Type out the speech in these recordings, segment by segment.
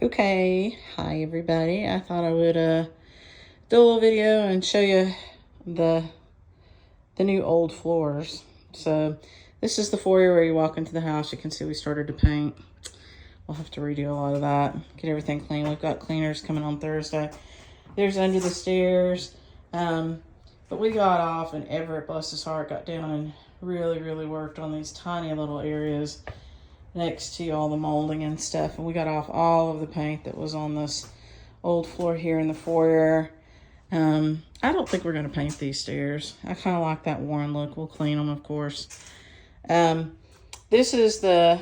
Okay, hi everybody. I thought I would do a little video and show you the new old floors. So this is the foyer where you walk into the house. You can see we started to paint. We'll have to redo a lot of that, get everything clean. We've got cleaners coming on Thursday. There's under the stairs. But we got off, and Everett, bless his heart, got down and really worked on these tiny little areas next to all the molding and stuff, and we got off all of the paint that was on this old floor here in the foyer. I don't think we're going to paint these stairs. I kind of like that worn look. We'll clean them, of course. This is the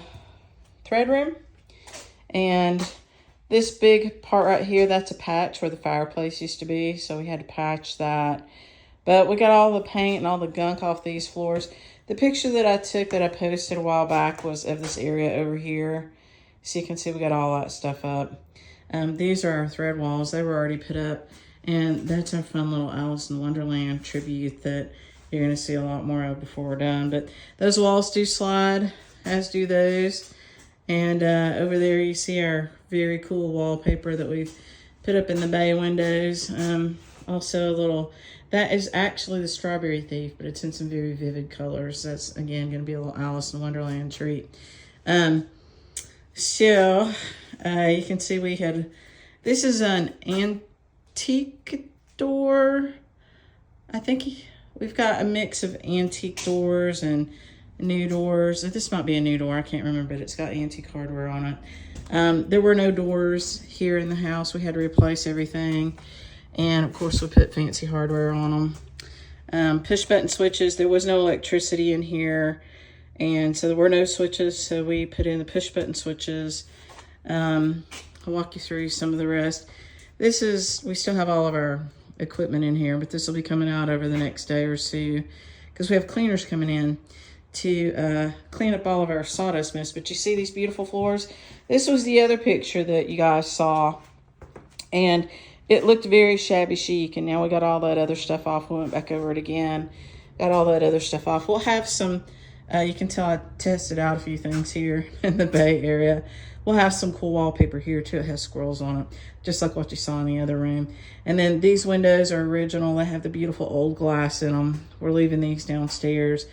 thread room, and this big part right here, that's a patch where the fireplace used to be, so we had to patch that. But we got all the paint and all the gunk off these floors. The picture that I took that I posted a while back was of this area over here. So you can see we got all that stuff up. These are our thread walls. They were already put up. And that's our fun little Alice in Wonderland tribute that you're going to see a lot more of before we're done. But those walls do slide, as do those. And over there you see our very cool wallpaper that we've put up in the bay windows. Also a little... That is actually the Strawberry Thief, but it's in some very vivid colors. That's, again, going to be a little Alice in Wonderland treat. You can see we had... This is an antique door. I think we've got a mix of antique doors and new doors. This might be a new door. I can't remember, but it's got antique hardware on it. There were no doors here in the house. We had to replace everything. And of course we put fancy hardware on them. Push button switches. There was no electricity in here, and so there were no switches, so we put in the push button switches. I'll walk you through some of the rest. We still have all of our equipment in here, but this will be coming out over the next day or so because we have cleaners coming in to clean up all of our sawdust mess. But you see these beautiful floors? This was the other picture that you guys saw, and it looked very shabby chic, and now we got all that other stuff off. We went back over it again, got all that other stuff off. We'll have some, you can tell I tested out a few things here in the Bay Area. We'll have some cool wallpaper here too. It has squirrels on it, just like what you saw in the other room. And then these windows are original. They have the beautiful old glass in them. We're leaving these downstairs.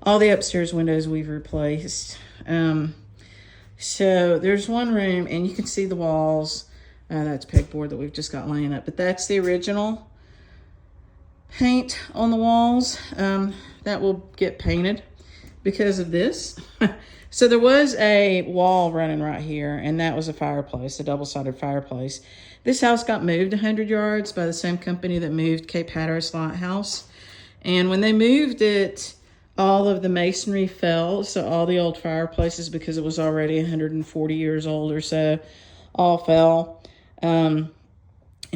All the upstairs windows we've replaced. So there's one room, and you can see the walls. That's pegboard that we've just got laying up, but that's the original paint on the walls. That will get painted because of this. So there was a wall running right here, and that was a fireplace, a double-sided fireplace. This house got moved 100 yards by the same company that moved Cape Hatteras Lighthouse. And when they moved it, all of the masonry fell, so all the old fireplaces, because it was already 140 years old or so, all fell. And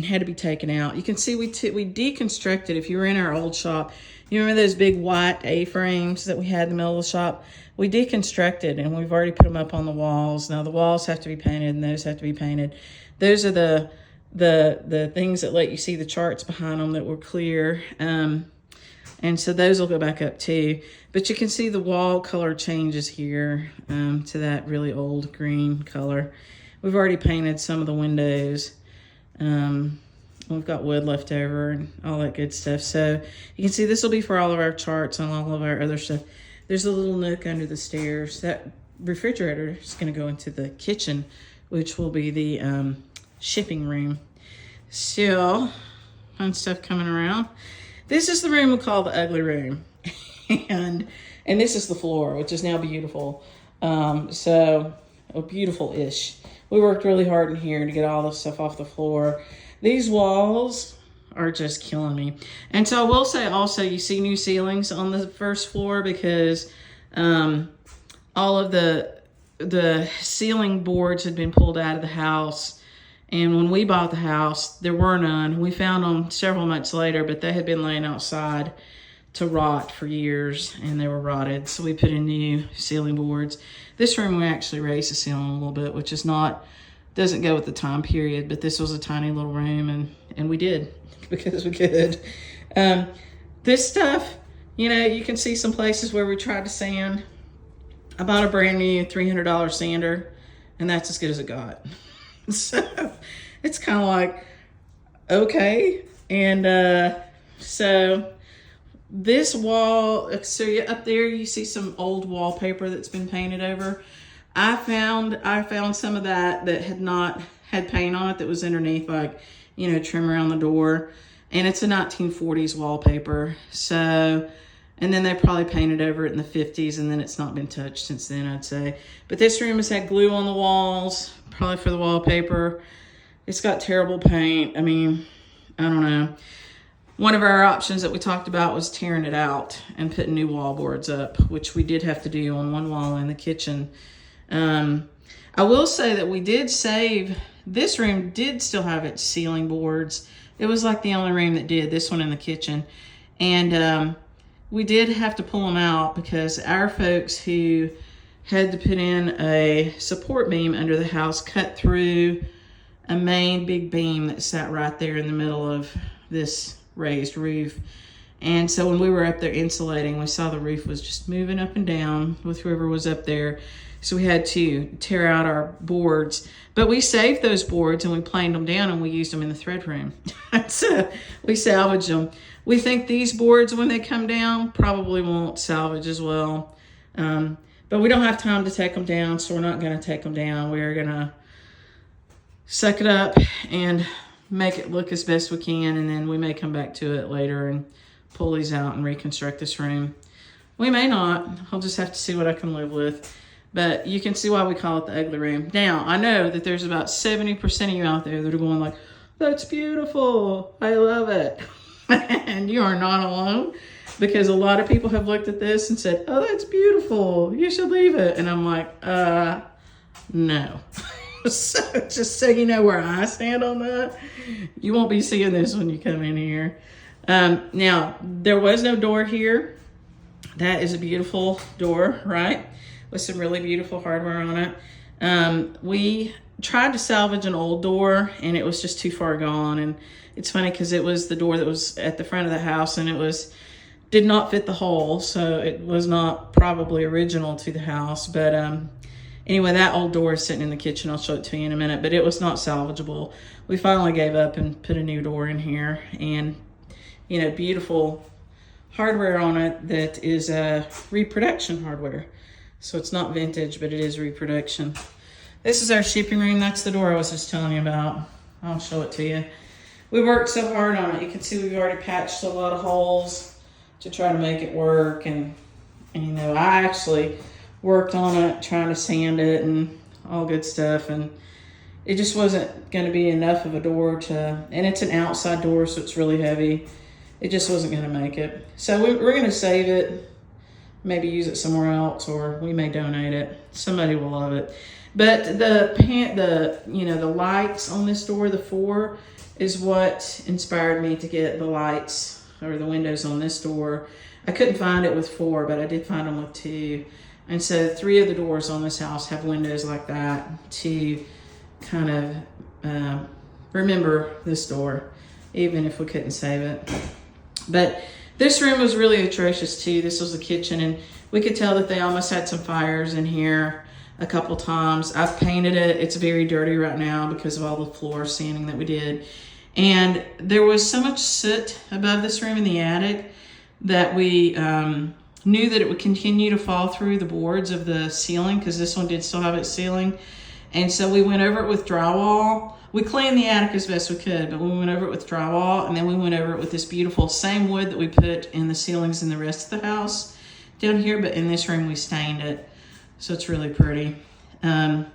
had to be taken out. You can see we deconstructed. If you were in our old shop, you remember those big white A-frames that we had in the middle of the shop? We deconstructed, and we've already put them up on the walls. Now the walls have to be painted, and those have to be painted. Those are the things that let you see the charts behind them that were clear. And so those will go back up too. But you can see the wall color changes here to that really old green color. We've already painted some of the windows. We've got wood left over and all that good stuff. So you can see this will be for all of our charts and all of our other stuff. There's a little nook under the stairs. That refrigerator is going to go into the kitchen, which will be the shipping room. So, fun stuff coming around. This is the room we call the ugly room. and this is the floor, which is now beautiful. Beautiful-ish. We worked really hard in here to get all this stuff off the floor. These walls are just killing me. And so I will say also, you see new ceilings on the first floor because all of the ceiling boards had been pulled out of the house. And when we bought the house, there were none. We found them several months later, but they had been laying outside to rot for years, and they were rotted. So we put in new ceiling boards. This room, we actually raised the ceiling a little bit, which is doesn't go with the time period, but this was a tiny little room, and we did because we could. This stuff, you can see some places where we tried to sand. I bought a brand new $300 sander, and that's as good as it got. So it's kind of like, okay. And so this wall, so up there you see some old wallpaper that's been painted over. I found some of that had not had paint on it that was underneath, like, you know, trim around the door. And it's a 1940s wallpaper. So, and then they probably painted over it in the 50s, and then it's not been touched since then, I'd say. But this room has had glue on the walls, probably for the wallpaper. It's got terrible paint. I mean, I don't know. One of our options that we talked about was tearing it out and putting new wall boards up, which we did have to do on one wall in the kitchen. I will say that we did save, this room did still have its ceiling boards. It was like the only room that did, this one in the kitchen. And we did have to pull them out because our folks who had to put in a support beam under the house cut through a main big beam that sat right there in the middle of this raised roof. And so when we were up there insulating, we saw the roof was just moving up and down with whoever was up there. So we had to tear out our boards, but we saved those boards and we planed them down and we used them in the thread room. So we salvaged them. We think these boards, when they come down, probably won't salvage as well. But we don't have time to take them down, so we're not going to take them down. We're going to suck it up and make it look as best we can, and then we may come back to it later and pull these out and reconstruct this room. We may not. I'll just have to see what I can live with. But you can see why we call it the ugly room. Now, I know that there's about 70% of you out there that are going like, that's beautiful, I love it. And you are not alone, because a lot of people have looked at this and said, oh, that's beautiful, you should leave it. And I'm like, no. So just so you know where I stand on that, you won't be seeing this when you come in here. Now, there was no door here. That is a beautiful door, right? With some really beautiful hardware on it. We tried to salvage an old door and it was just too far gone. And it's funny because it was the door that was at the front of the house and it did not fit the hole. So it was not probably original to the house. But anyway, that old door is sitting in the kitchen. I'll show it to you in a minute, but it was not salvageable. We finally gave up and put a new door in here, and, you know, beautiful hardware on it that is reproduction hardware. So it's not vintage, but it is reproduction. This is our shipping room. That's the door I was just telling you about. I'll show it to you. We worked so hard on it. You can see we've already patched a lot of holes to try to make it work. And you know, I actually worked on it, trying to sand it and all good stuff. And it just wasn't going to be enough of a door and it's an outside door, so it's really heavy. It just wasn't going to make it. So we're going to save it. Maybe use it somewhere else, or we may donate it. Somebody will love it. But the lights on this door, the 4, is what inspired me to get the lights or the windows on this door. I couldn't find it with 4, but I did find them with 2. And so 3 of the doors on this house have windows like that to kind of remember this door, even if we couldn't save it. But this room was really atrocious too. This was the kitchen, and we could tell that they almost had some fires in here a couple times. I've painted it. It's very dirty right now because of all the floor sanding that we did. And there was so much soot above this room in the attic that we knew that it would continue to fall through the boards of the ceiling, because this one did still have its ceiling. And so we went over it with drywall. We cleaned the attic as best we could, but we went over it with drywall, and then we went over it with this beautiful same wood that we put in the ceilings in the rest of the house down here, but in this room we stained it. So it's really pretty. And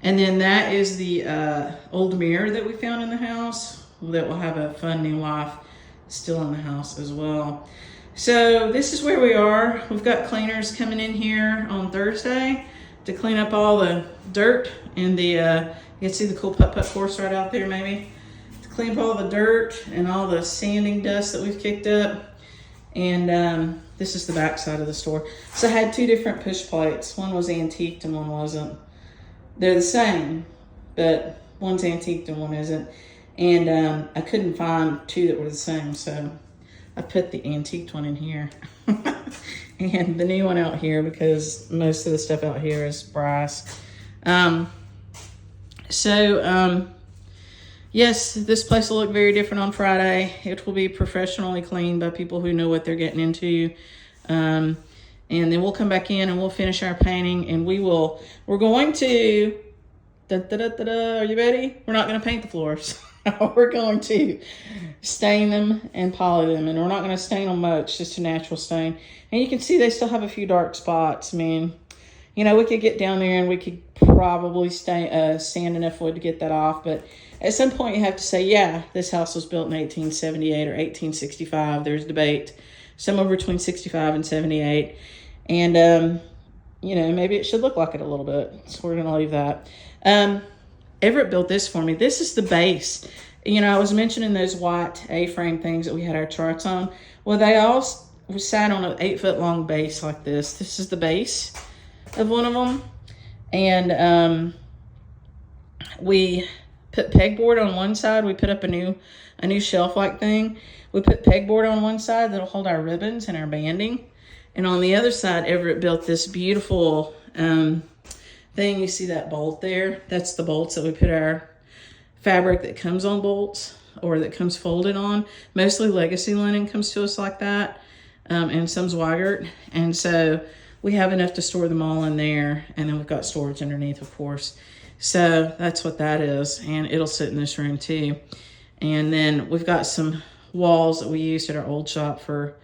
then that is the old mirror that we found in the house that will have a fun new life still in the house as well. So this is where we are. We've got cleaners coming in here on Thursday to clean up all the dirt and the, you can see the cool putt-putt course right out there maybe, to clean up all the dirt and all the sanding dust that we've kicked up. And this is the back side of the store. So I had 2 different push plates. One was antiqued and one wasn't. They're the same, but one's antiqued and one isn't. And I couldn't find 2 that were the same, so I put the antiqued one in here. And the new one out here, because most of the stuff out here is brass. So, yes, this place will look very different on Friday. It will be professionally cleaned by people who know what they're getting into. And then we'll come back in and we'll finish our painting, and we're going to, are you ready? We're not going to paint the floors. We're going to stain them and poly them, and we're not going to stain them much, just a natural stain. And you can see they still have a few dark spots. I mean, you know, we could get down there and we could probably sand enough wood to get that off, but at some point you have to say, yeah, this house was built in 1878 or 1865. There's debate, somewhere between 65 and 78. And, you know, maybe it should look like it a little bit. So we're going to leave that. Everett built this for me. This is the base. You know, I was mentioning those white A-frame things that we had our charts on. Well, they all sat on an 8-foot long base like this. This is the base of one of them. And we put pegboard on one side. We put up a new shelf-like thing. We put pegboard on one side that'll hold our ribbons and our banding. And on the other side, Everett built this beautiful thing. You see that bolt there? That's the bolts that we put our fabric that comes on bolts, or that comes folded on. Mostly Legacy linen comes to us like that, and some Zweigart. And so we have enough to store them all in there, and then we've got storage underneath, of course. So that's what that is, and it'll sit in this room too. And then we've got some walls that we used at our old shop for,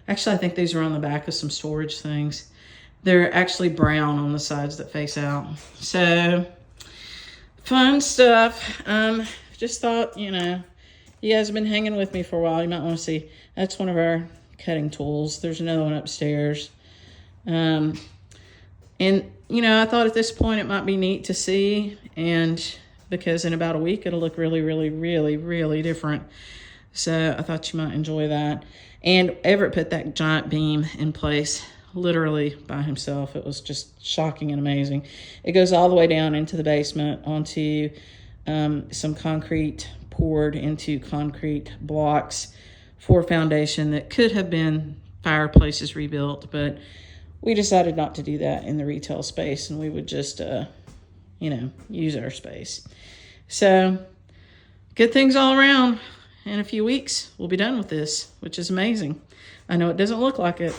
actually I think these are on the back of some storage things. They're actually brown on the sides that face out. So, fun stuff. Just thought, you know, you guys have been hanging with me for a while. You might want to see. That's one of our cutting tools. There's another one upstairs. And, you know, I thought at this point it might be neat to see. And because in about a week, it'll look really, really, really, really different. So I thought you might enjoy that. And Everett put that giant beam in place literally by himself. It was just shocking and amazing. It goes all the way down into the basement onto some concrete poured into concrete blocks for foundation that could have been fireplaces rebuilt, but we decided not to do that in the retail space, and we would just, you know, use our space. So good things all around. In a few weeks, we'll be done with this, which is amazing. I know it doesn't look like it,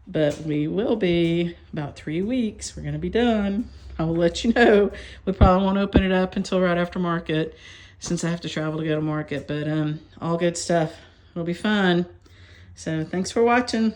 but we will be. About 3 weeks, we're going to be done. I will let you know. We probably won't open it up until right after market, since I have to travel to go to market. But all good stuff. It'll be fun. So thanks for watching.